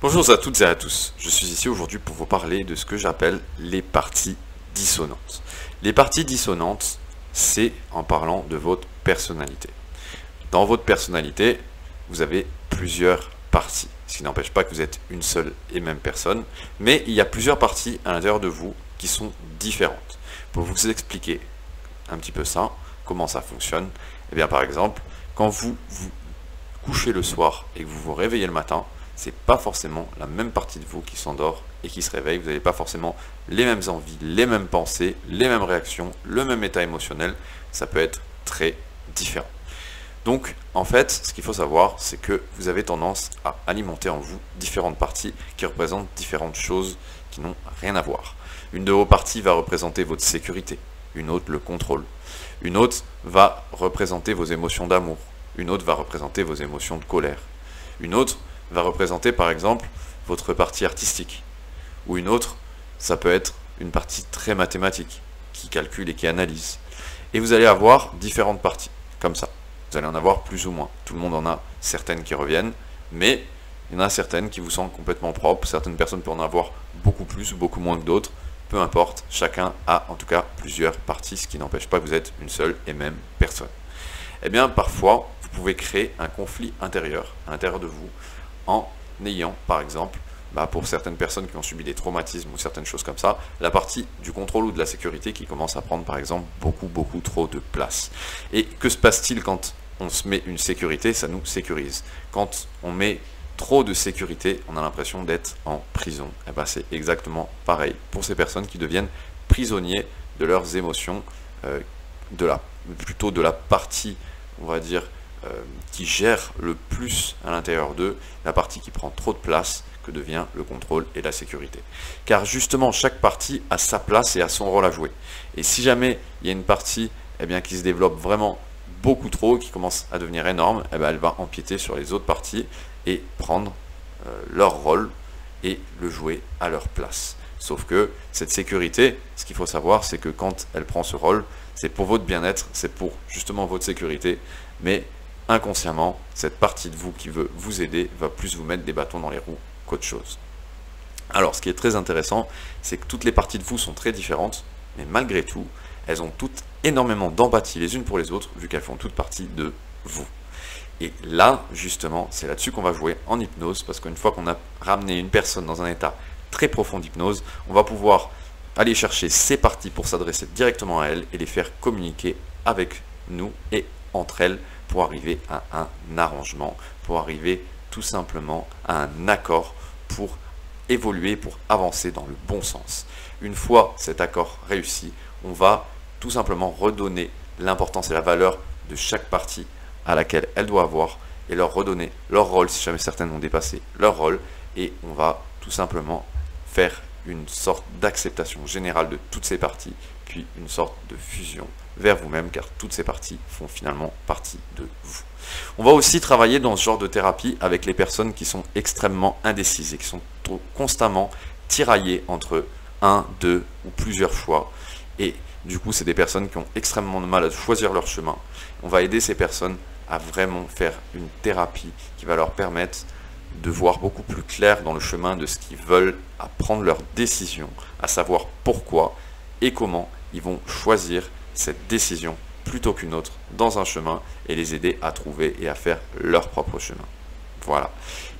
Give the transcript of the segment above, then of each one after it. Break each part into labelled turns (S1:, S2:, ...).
S1: Bonjour à toutes et à tous, je suis ici aujourd'hui pour vous parler de ce que j'appelle les parties dissonantes. Les parties dissonantes, c'est en parlant de votre personnalité. Dans votre personnalité, vous avez plusieurs parties, ce qui n'empêche pas que vous êtes une seule et même personne, mais il y a plusieurs parties à l'intérieur de vous qui sont différentes. Pour vous expliquer un petit peu ça, comment ça fonctionne, eh bien par exemple, quand vous vous couchez le soir et que vous vous réveillez le matin, c'est pas forcément la même partie de vous qui s'endort et qui se réveille. Vous n'avez pas forcément les mêmes envies, les mêmes pensées, les mêmes réactions, le même état émotionnel. Ça peut être très différent. Donc, en fait, ce qu'il faut savoir, c'est que vous avez tendance à alimenter en vous différentes parties qui représentent différentes choses qui n'ont rien à voir. Une de vos parties va représenter votre sécurité, une autre le contrôle, une autre va représenter vos émotions d'amour, une autre va représenter vos émotions de colère, une autre va représenter par exemple votre partie artistique, ou une autre, ça peut être une partie très mathématique, qui calcule et qui analyse. Et vous allez avoir différentes parties, comme ça. Vous allez en avoir plus ou moins. Tout le monde en a certaines qui reviennent, mais il y en a certaines qui vous sont complètement propres. Certaines personnes peuvent en avoir beaucoup plus ou beaucoup moins que d'autres. Peu importe, chacun a en tout cas plusieurs parties, ce qui n'empêche pas que vous êtes une seule et même personne. Eh bien, parfois, vous pouvez créer un conflit intérieur, à l'intérieur de vous, en ayant, par exemple, pour certaines personnes qui ont subi des traumatismes ou certaines choses comme ça, la partie du contrôle ou de la sécurité qui commence à prendre, par exemple, beaucoup trop de place. Et que se passe-t-il quand on se met une sécurité? Ça nous sécurise. Quand on met trop de sécurité, on a l'impression d'être en prison. Et ben, c'est exactement pareil pour ces personnes qui deviennent prisonniers de leurs émotions, plutôt de la partie, on va dire, qui gère le plus à l'intérieur d'eux, la partie qui prend trop de place, que devient le contrôle et la sécurité. Car justement, chaque partie a sa place et a son rôle à jouer. Et si jamais il y a une partie qui se développe vraiment beaucoup trop, qui commence à devenir énorme, elle va empiéter sur les autres parties et prendre leur rôle et le jouer à leur place. Sauf que cette sécurité, ce qu'il faut savoir, c'est que quand elle prend ce rôle, c'est pour votre bien-être, c'est pour justement votre sécurité, mais inconsciemment, cette partie de vous qui veut vous aider va plus vous mettre des bâtons dans les roues qu'autre chose. Alors, ce qui est très intéressant, c'est que toutes les parties de vous sont très différentes, mais malgré tout, elles ont toutes énormément d'empathie les unes pour les autres, vu qu'elles font toutes partie de vous. Et là, justement, c'est là-dessus qu'on va jouer en hypnose, parce qu'une fois qu'on a ramené une personne dans un état très profond d'hypnose, on va pouvoir aller chercher ces parties pour s'adresser directement à elles et les faire communiquer avec nous et entre elles pour arriver à un arrangement, pour arriver tout simplement à un accord pour évoluer, pour avancer dans le bon sens. Une fois cet accord réussi, on va tout simplement redonner l'importance et la valeur de chaque partie à laquelle elle doit avoir et leur redonner leur rôle si jamais certaines ont dépassé leur rôle, et on va tout simplement faire une sorte d'acceptation générale de toutes ces parties, puis une sorte de fusion vers vous-même, car toutes ces parties font finalement partie de vous. On va aussi travailler dans ce genre de thérapie avec les personnes qui sont extrêmement indécises et qui sont constamment tiraillées entre un, deux ou plusieurs choix. Et du coup, c'est des personnes qui ont extrêmement de mal à choisir leur chemin. On va aider ces personnes à vraiment faire une thérapie qui va leur permettre de voir beaucoup plus clair dans le chemin de ce qu'ils veulent, à prendre leurs décisions, à savoir pourquoi et comment ils vont choisir cette décision plutôt qu'une autre dans un chemin et les aider à trouver et à faire leur propre chemin. Voilà.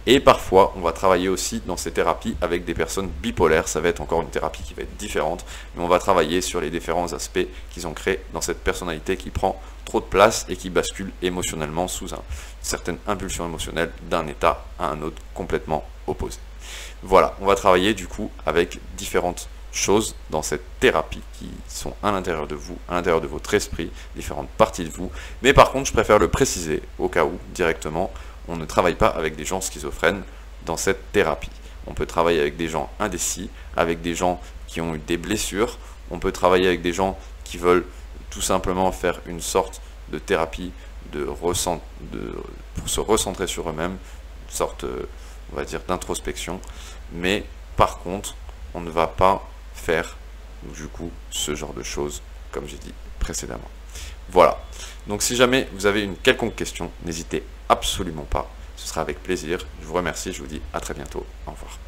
S1: Et parfois, on va travailler aussi dans ces thérapies avec des personnes bipolaires. Ça va être encore une thérapie qui va être différente, mais on va travailler sur les différents aspects qu'ils ont créés dans cette personnalité qui prend trop de place et qui bascule émotionnellement sous une certaine impulsion émotionnelle d'un état à un autre complètement opposé. Voilà, on va travailler du coup avec différentes choses dans cette thérapie qui sont à l'intérieur de vous, à l'intérieur de votre esprit, différentes parties de vous. Mais par contre, je préfère le préciser au cas où, directement, on ne travaille pas avec des gens schizophrènes dans cette thérapie. On peut travailler avec des gens indécis, avec des gens qui ont eu des blessures, on peut travailler avec des gens qui veulent tout simplement faire une sorte de thérapie pour se recentrer sur eux-mêmes, une sorte, on va dire, d'introspection. Mais par contre, on ne va pas faire du coup ce genre de choses comme j'ai dit précédemment. Voilà, donc si jamais vous avez une quelconque question, n'hésitez absolument pas ce sera avec plaisir. Je vous remercie, je vous dis à très bientôt. Au revoir.